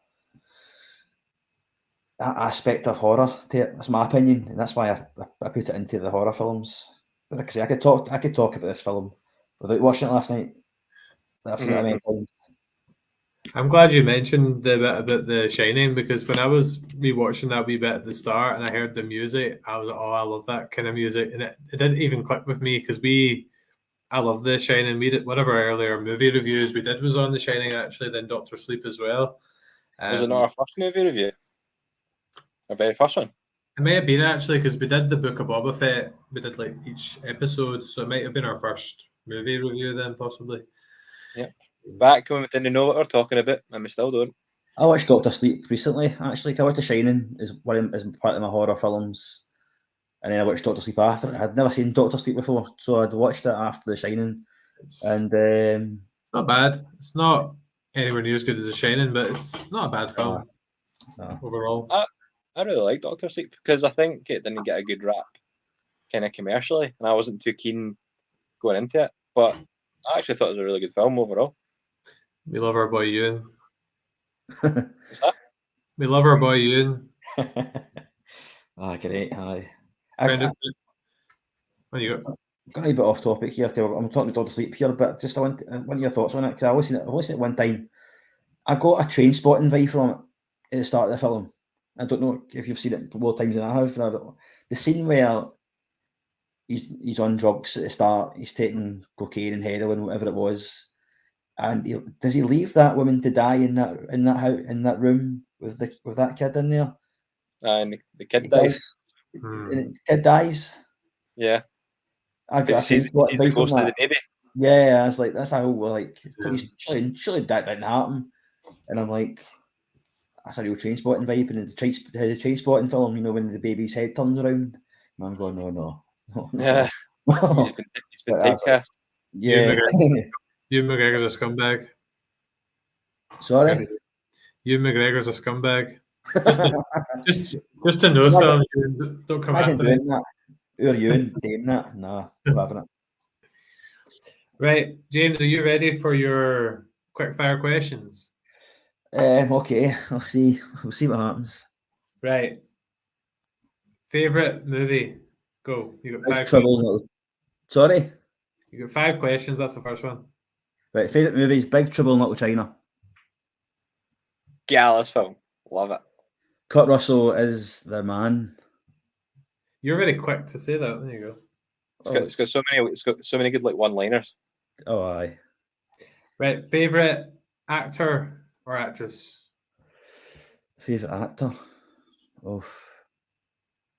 that aspect of horror to it. That's my opinion, and that's why I put it into the horror films. Like I could talk about this film without watching it last night. I've seen it many times. I'm glad you mentioned the bit about The Shining because when I was rewatching that wee bit at the start and I heard the music, I was like, oh, I love that kind of music, and it didn't even click with me because I love The Shining. We did whatever earlier movie reviews we did was on The Shining actually, then Doctor Sleep as well. Was it not our first movie review? Our very first one? It may have been actually because we did the Book of Boba Fett. We did like each episode, so it might have been our first movie review then, possibly. Yeah. Back when we didn't know what we were talking about, and we still don't. I watched Doctor Sleep recently. Actually, I watched The Shining as part of my horror films, and then I watched Doctor Sleep after. I'd never seen Doctor Sleep before, so I'd watched it after The Shining, and it's not bad. It's not anywhere near as good as The Shining, but it's not a bad film overall. I really like Doctor Sleep because I think it didn't get a good rap, kind of commercially, and I wasn't too keen going into it. But I actually thought it was a really good film overall. We love our boy Ewan. What's that? We love our boy Ewan. Great. Aye. When you go. Got a bit off topic here. I'm talking Doctor Sleep here, but just I want your thoughts on it because I've only seen it one time. I got a train spotting vibe from it at the start of the film. I don't know if you've seen it more times than I have. The scene where he's on drugs at the start, he's taking cocaine and heroin, whatever it was, and does he leave that woman to die in that room with that kid in there? And the kid dies. The kid dies. Yeah. I got sees the ghost of the baby. Yeah, I was like, that's how we're like. Surely that didn't happen, and I'm like, that's a real train spotting vibe. And the train spotting film, when the baby's head turns around, and I'm going, no. Yeah, he's been typecast. Yeah, Ewan McGregor's a scumbag. Sorry, Ewan McGregor's a scumbag. Just to know film, don't come after doing that. Who are you doing that? Nah, I'm having it. Right, James, are you ready for your quick fire questions. Okay, I'll see. We'll see what happens. Right. Favorite movie? Go. You got Big 5 Trouble questions. in Little... Sorry? You got 5 questions. That's the first one. Right, favourite movies, Big Trouble in Little China. Gallus film. Love it. Kurt Russell is the man. You're very quick to say that. There you go. It's got so many good like one-liners. Oh, aye. Right. Favorite actor or actress? Favourite actor? Oh,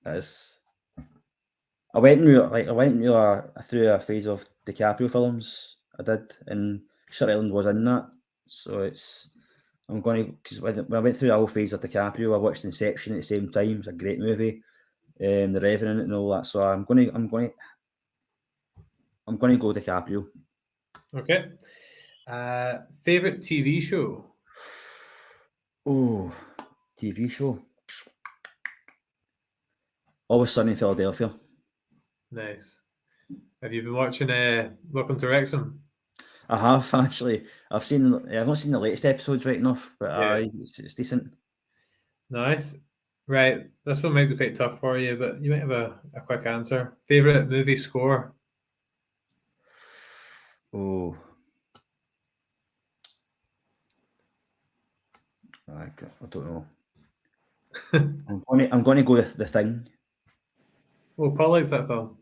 it's... I went through a phase of DiCaprio films. I did, and Shutter Island was in that. So I'm going to, because when I went through the whole phase of DiCaprio, I watched Inception at the same time. It's a great movie. The Revenant and all that. So I'm going to go DiCaprio. Okay. Favorite TV show? Oh, TV show. Always Sunny in Philadelphia. Nice. Have you been watching Welcome to Wrexham? I have actually. I've not seen the latest episodes right enough, but Yeah. it's decent. Nice. Right. This one might be quite tough for you, but you might have a quick answer. Favorite movie score? Oh, I don't know. I'm going to go with The Thing. Oh, Paul likes that film.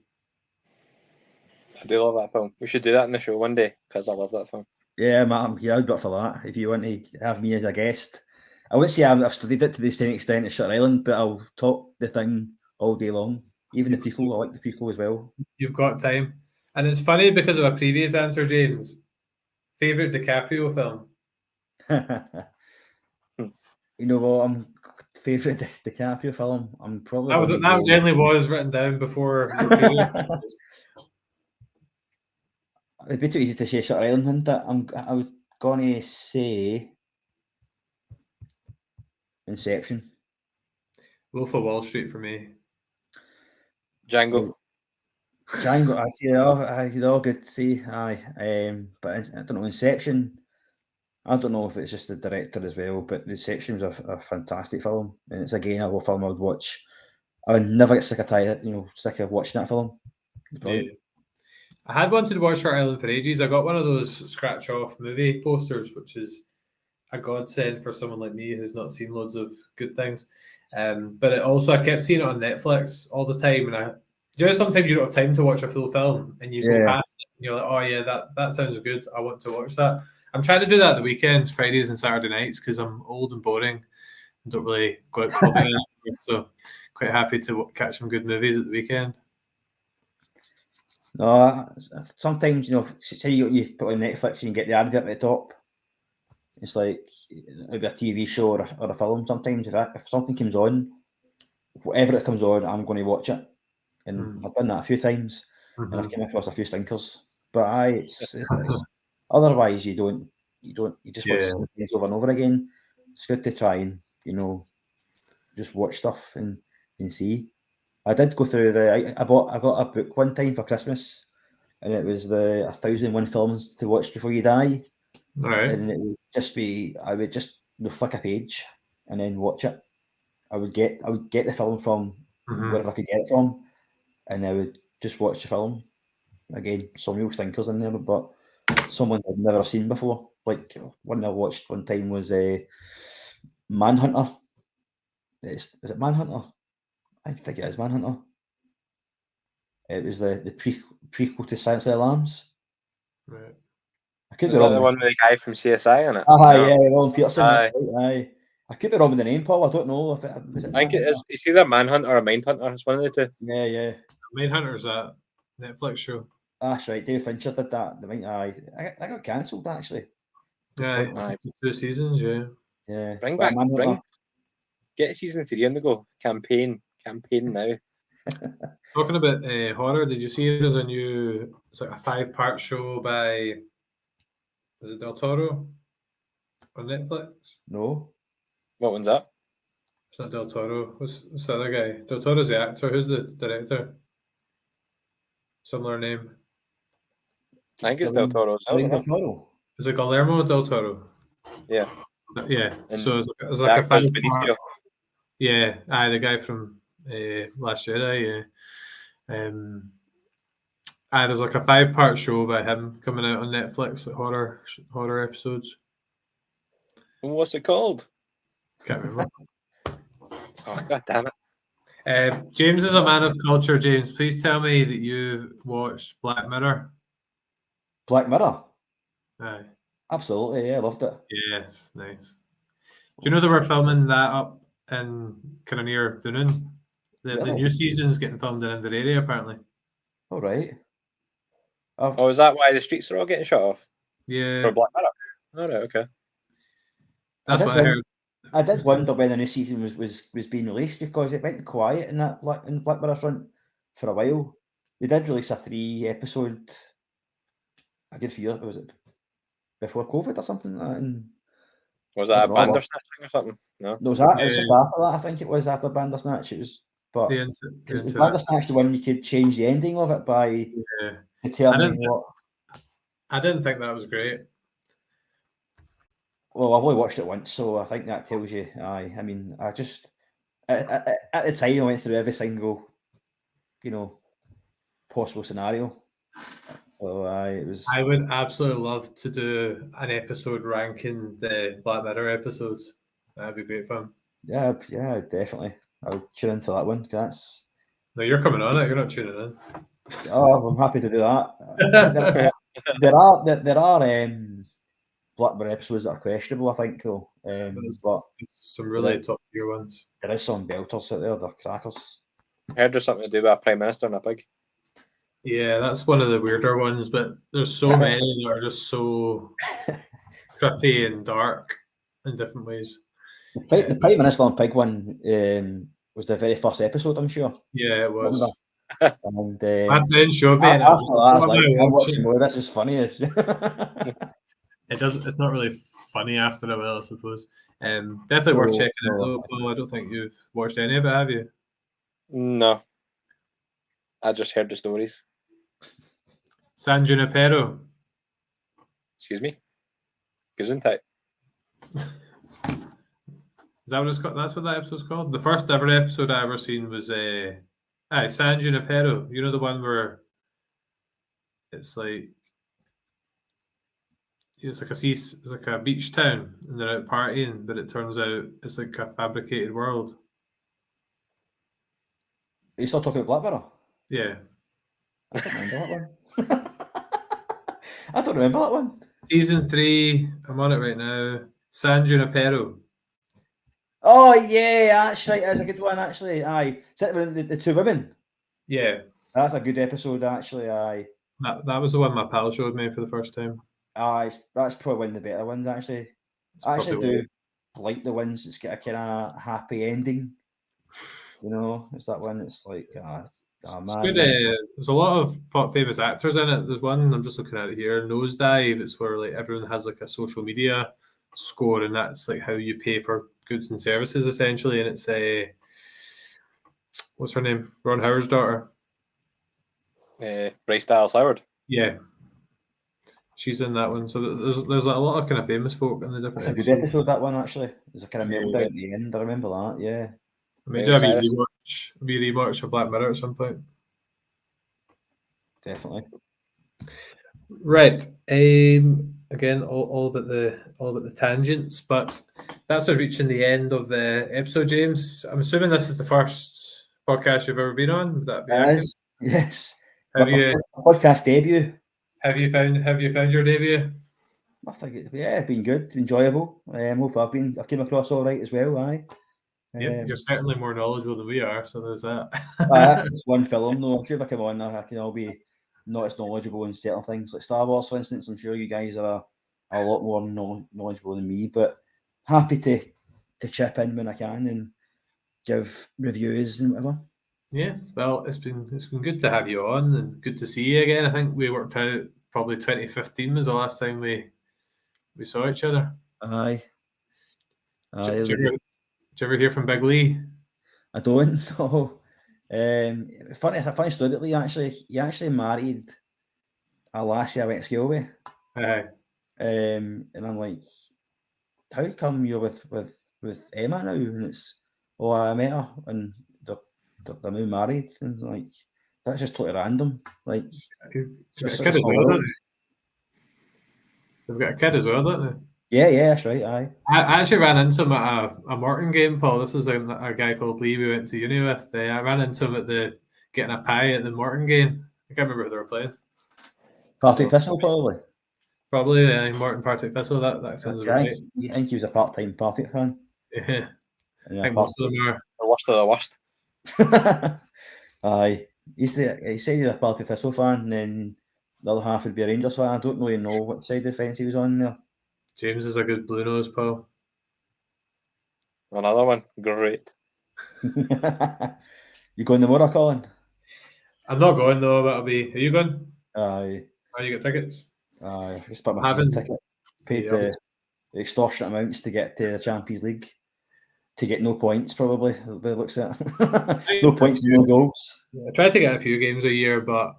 I do love that film. We should do that in the show one day because I love that film. Yeah, I'd be up for that. If you want to have me as a guest, I wouldn't say I've studied it to the same extent as Shutter Island, but I'll talk The Thing all day long. Even the prequel, I like the prequel as well. You've got time. And it's funny because of a previous answer, James. Favorite DiCaprio film? You know what? Favorite DiCaprio film. I'm probably That generally was written down before your previous answers. It'd be too easy to say Shutter Island, wouldn't it? I was going to say Inception. Wolf of Wall Street for me. Django. I see they're all good to see. Aye, but I don't know, Inception. I don't know if it's just the director as well, but Inception was a fantastic film, and it's again a film I would watch. I would never get sick of watching that film. Yeah. I had wanted to watch Shutter Island for ages. I got one of those scratch-off movie posters, which is a godsend for someone like me who's not seen loads of good things. But I kept seeing it on Netflix all the time, and sometimes you don't have time to watch a full film, and you go past it, and you're like, oh yeah, that sounds good. I want to watch that. I'm trying to do that the weekends, Fridays and Saturday nights, because I'm old and boring and don't really go out clubbing anymore. So quite happy to catch some good movies at the weekend. No, sometimes say you put on Netflix and you get the advert at the top. It's like maybe a TV show or a film. Sometimes if something comes on, whatever it comes on, I'm going to watch it, and I've done that a few times, and I've come across a few stinkers. But it's otherwise you just watch things over and over again. It's good to try and just watch stuff and see. I did go through I got a book one time for Christmas, and it was the 1001 films to watch before you die. Right. And it would just be I would just flick a page and then watch it. I would get the film from wherever I could get it from, and I would just watch the film. Again, some real stinkers in there, but someone I'd never seen before. Like one I watched one time was Manhunter. Is it Manhunter? I think it is Manhunter. It was the prequel to Silence of the Lambs. Right. I could be wrong. The one with the guy from CSI on it. Yeah, Ron Peterson. Aye. I could be wrong with the name, Paul. I don't know if it. I think it is. It's either Manhunter or Mindhunter. It's one of the two. Yeah. Mindhunter's that Netflix show. That's right. David Fincher did that. I got cancelled actually. Yeah, 2 seasons. Yeah. Bring get season 3 on the go. Campaign now. Talking about horror, did you see there's it's like a 5-part show by, is it Del Toro on Netflix? No. What one's that? It's not Del Toro. What's the other guy? Del Toro's the actor. Who's the director? Similar name. I think it's Del Toro. Del Toro. Is it Guillermo del Toro? Yeah. Yeah. And So it's the like a actor's 5-part. Benicio. Yeah, the guy from Last Jedi. Yeah. There's like a 5-part show by him coming out on Netflix, like horror episodes. What's it called? Can't remember. Oh, god damn it. James is a man of culture. James, please tell me that you've watched Black Mirror. Black Mirror. Aye. Absolutely, yeah, loved it. Yes, nice. Do you know they were filming that up in kind of near Dunoon? The Really? new season's getting filmed in Inverary, apparently. All right. Oh, is that why the streets are all getting shut off? Yeah. For Black Mirror? All right, okay. That's what I heard. I did wonder when the new season was being released, because it went quiet in the Black Mirror front for a while. They did release a 3-episode a good few years. Was it before COVID or something like that? And Was that a Bandersnatch thing or something? No. No, it was just after that. I think it was after Bandersnatch. It was, but because it was Bandersnatch the one you could change the ending of it by determining what. I didn't think that was great. Well, I've only watched it once, so I think that tells you. I mean, I just at the time I went through every single, possible scenario. So it was. I would absolutely love to do an episode ranking the Black Mirror episodes. That'd be great fun. Yeah, definitely. I'll tune into that one. No, you're coming on it. You're not tuning in. Oh, I'm happy to do that. there are Black Mirror episodes that are questionable, I think, though. But some really top tier ones. There is some belters out there. They're crackers. I heard there's something to do with a prime minister and a pig. Yeah, that's one of the weirder ones, but there's so many that are just so trippy and dark in different ways. The Prime Minister and Pig one was the very first episode, I'm sure. Yeah, it was. And, my friend showed me. After that, I was like, I'm watching more. This is funny. It's not really funny after a while, I suppose. Definitely worth checking out. Though, Paul, I don't think you've watched any of it, have you? No. I just heard the stories. San Junipero. Excuse me? Gesundheit. Is that what it's called? That's what that episode's called? The first ever episode I ever seen was San Junipero. You know the one where it's like a beach town and they're out partying, but it turns out it's like a fabricated world. Are you still talking about Black Mirror? Yeah. I don't remember that one. I don't remember that one. Season 3, I'm on it right now. San Junipero. Oh yeah, that's right. That's a good one, actually. Aye, is that the 2 women? Yeah, that's a good episode, actually. Aye, that was the one my pal showed me for the first time. Aye, that's probably one of the better ones, actually. I actually do like the ones that's got a kind of happy ending. It's that one. It's like, man. It's good. There's a lot of famous actors in it. There's one I'm just looking at it here. Nosedive. It's where like everyone has like a social media score, and that's like how you pay for goods and services essentially. And it's what's her name? Ron Howard's daughter. Bryce Dallas Howard. Yeah, she's in that one. So there's like a lot of kind of famous folk in the different. It's a good episode, that one, actually. There's a kind of meltdown at the end. I remember that. Yeah. Maybe rewatch a Black Mirror at some point. Definitely. Right. Again, all about the tangents, but that's us reaching the end of the episode, James. I'm assuming this is the first podcast you've ever been on. Would that be accurate? Yes. Have you podcast debut? Have you found your debut? I think it's been good, enjoyable. Hope I've came across all right as well. Aye. Yeah, you're certainly more knowledgeable than we are, so there's that. It's one film, though. I'm sure if I come on, I can all be not as knowledgeable in certain things, like Star Wars, for instance. I'm sure you guys are a lot more knowledgeable than me, but happy to chip in when I can and give reviews and whatever. Yeah, well, it's been good to have you on and good to see you again. I think we worked out probably 2015 was the last time we saw each other. Aye. Did you ever hear from Big Lee? I don't know. Funny story about Lee, actually. He actually married a lassie I went to school with. Aye. And I'm like, how come you're with Emma now? And it's, oh, I met her and they're now married. And like, that's just totally random. Like, He's got a just kid such a as small well, world. don't they? They've got a kid as well, don't they? Yeah, that's right. Aye. I actually ran into him at a Morton game, Paul. This was a guy called Lee we went to uni with. I ran into him at getting a pie at the Morton game. I can't remember who they were playing. Partick Thistle, probably. Probably Morton Partick Thistle. That sounds about right. You think he was a part-time Partick fan? Yeah, Yeah, I think most of them are. The worst of the worst. Aye. He said he was a Partick Thistle fan, and then the other half would be a Rangers fan. I don't really know what side of the fence he was on there. James is a good blue nose, Paul. Another one. Great. You going tomorrow, Colin? I'm not going though, but I'll be. Are you going? Aye. Are you get tickets? Aye. Just bought my Haven't- ticket. Paid Yeah. the extortionate amounts to get to the Champions League. To get no points, probably. By the looks at it. No points, no goals. I try to get a few games a year, but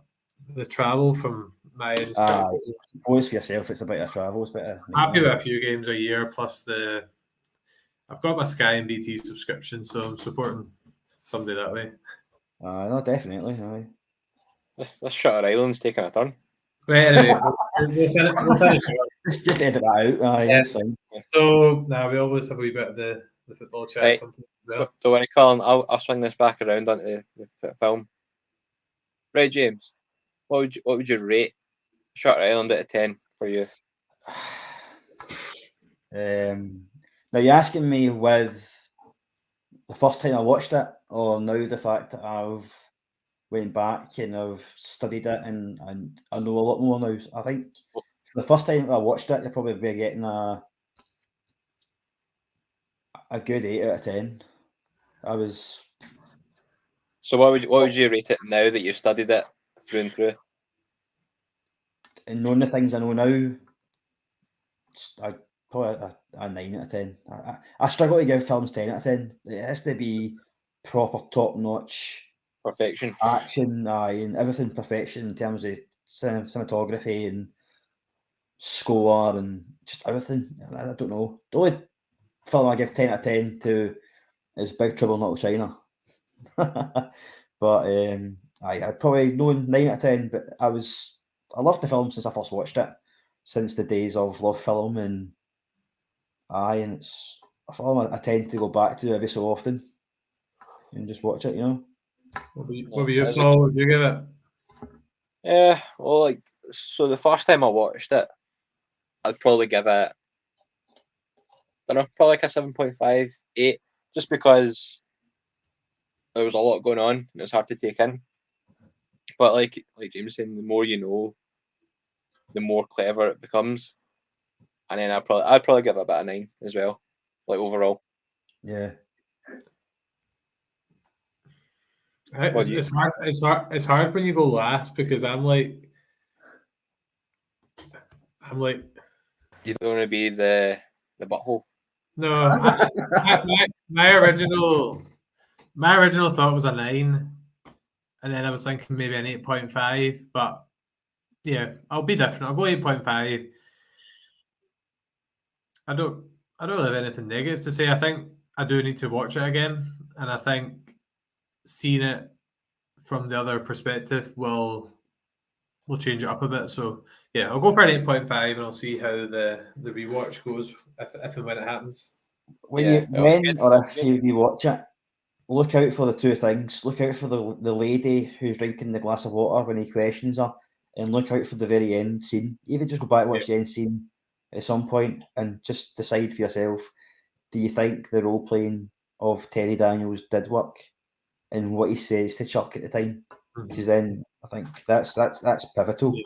the travel from my end. Always for yourself, it's a bit of travel. It's a bit of, Happy with a few games a year, plus I've got my Sky and BT subscription, so I'm supporting somebody that way. No, definitely. Aye. This Shutter Island's taking a turn. Right, anyway, we'll finish it. Just edit that out. Aye, Yeah. that's fine. So now we always have a wee bit of the football chat. Right. Something as well. Don't worry, Colin. I'll swing this back around onto the film. Right, James. What would you rate Shutter Island out of 10 for you? Now you're asking me with the first time I watched it, or now the fact that I've went back and I've studied it and I know a lot more now. I think for the first time I watched it, you'll probably be getting a good 8 out of 10. So what would you rate it now that you've studied it through and through? And knowing the things I know now, I probably a 9 out of 10. I struggle to give films 10 out of 10. It has to be proper top notch Perfection. action, and everything perfection in terms of cinematography and score and just everything. I don't know. The only film I give 10 out of 10 to is Big Trouble in Little China. But I'd probably know 9 out of 10, but I loved the film since I first watched it, since the days of Love Film, and it's a film I tend to go back to every so often and just watch it, you know. What were you, Paul? What would you give it? Yeah, well, so the first time I watched it, I'd probably give it, I don't know, probably like a 7.5, 8, just because there was a lot going on and it was hard to take in. But like James saying, the more you know, the more clever it becomes. And then I'd probably give it about a 9 as well, like overall. Yeah. It's hard when you go last, because I'm like You don't want to be the butthole. no. My original thought was a 9, and then I was thinking maybe an 8.5. But yeah, I'll be different. I'll go 8.5. I don't really have anything negative to say. I think I do need to watch it again, and I think seeing it from the other perspective will change it up a bit. So yeah, I'll go for an 8.5, and I'll see how the rewatch goes if and when it happens. When Yeah, you watch it, look out for the two things. Look out for the lady who's drinking the glass of water when he questions her, and look out for the very end scene. Even just go back and watch the end scene at some point and just decide for yourself, do you think the role playing of Terry Daniels did work, and what he says to Chuck at the time? Because then I think that's pivotal. Yeah.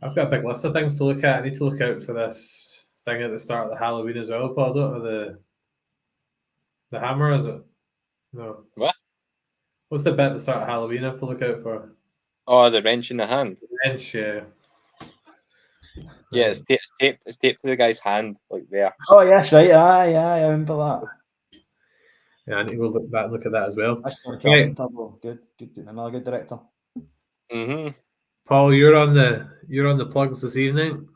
I've got a big list of things to look at. I need to look out for this thing at the start of the Halloween as well, Paul. The hammer, is it? No. What? What's the bit at the start of Halloween I have to look out for? Oh, the wrench in the hand. The wrench, yeah. Yeah, it's taped to the guy's hand, like there. Oh yes, right. I remember that. Yeah, I need to go look at that as well. Right. Good. Another good director. Mm-hmm. Paul, you're on the plugs this evening.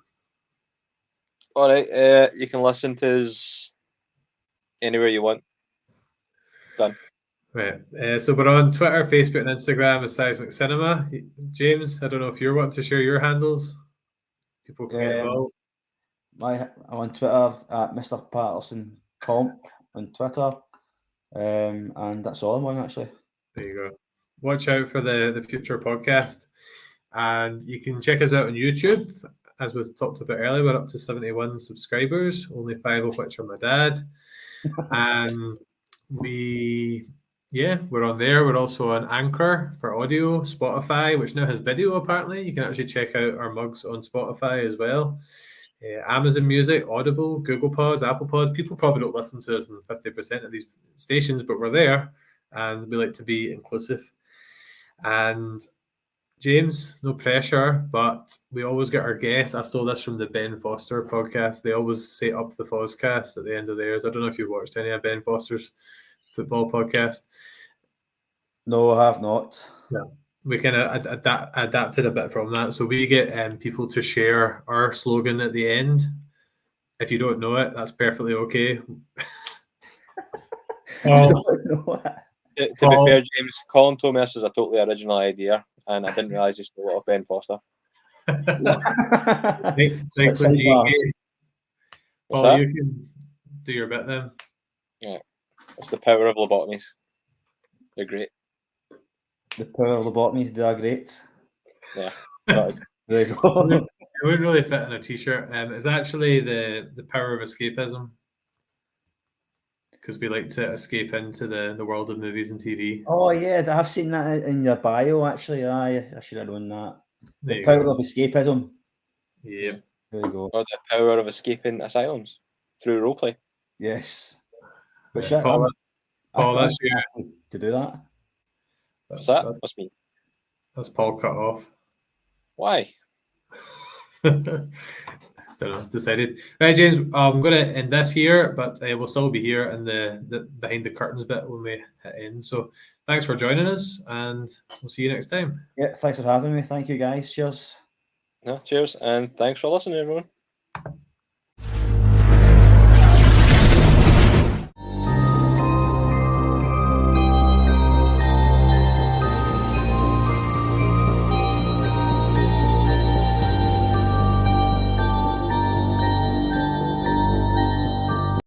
All right. You can listen to us anywhere you want. Done. Right. So we're on Twitter, Facebook, and Instagram as Seismic Cinema. James, I don't know if you're wanting to share your handles. People can get involved. I'm on Twitter at Mr. Patterson Comp on Twitter. And that's all I'm on, actually. There you go. Watch out for the future podcast. And you can check us out on YouTube. As we talked about earlier, we're up to 71 subscribers, only 5 of which are my dad. And we're on there. We're also on Anchor for audio, Spotify, which now has video apparently. You can actually check out our mugs on Spotify as well. Amazon Music, Audible, Google Pods, Apple Pods. People probably don't listen to us in 50% of these stations, but we're there and we like to be inclusive. And James, no pressure, but we always get our guests. I stole this from the Ben Foster podcast. They always say up the Foscast at the end of theirs. I don't know if you've watched any of Ben Foster's football podcast. No, I have not. Yeah. We kind of adapted a bit from that. So we get people to share our slogan at the end. If you don't know it, that's perfectly okay. I don't know it. To be fair, James, Colin told me this was a totally original idea, and I didn't realise he stole it off Ben Foster. Paul, you can do your bit then. Yeah, it's the power of lobotomies. They're great. The power of lobotomies, they are great. Yeah. There you go. It wouldn't really fit in a t-shirt. It's actually the power of escapism. Because we like to escape into the world of movies and TV. Oh, yeah, I've seen that in your bio, actually. I should have known that. There The you power go. of escapism. Yeah. There you go. Or the power of escaping asylums through roleplay. Yes. Which Paul, I that's you. to do that. What's that? Must mean. That's Paul cut off. Why? Don't know. Decided. Right, James. I'm going to end this here, but we'll still be here in the behind the curtains bit when we hit end. So thanks for joining us, and we'll see you next time. Yeah, thanks for having me. Thank you, guys. Cheers. No, cheers, and thanks for listening, everyone.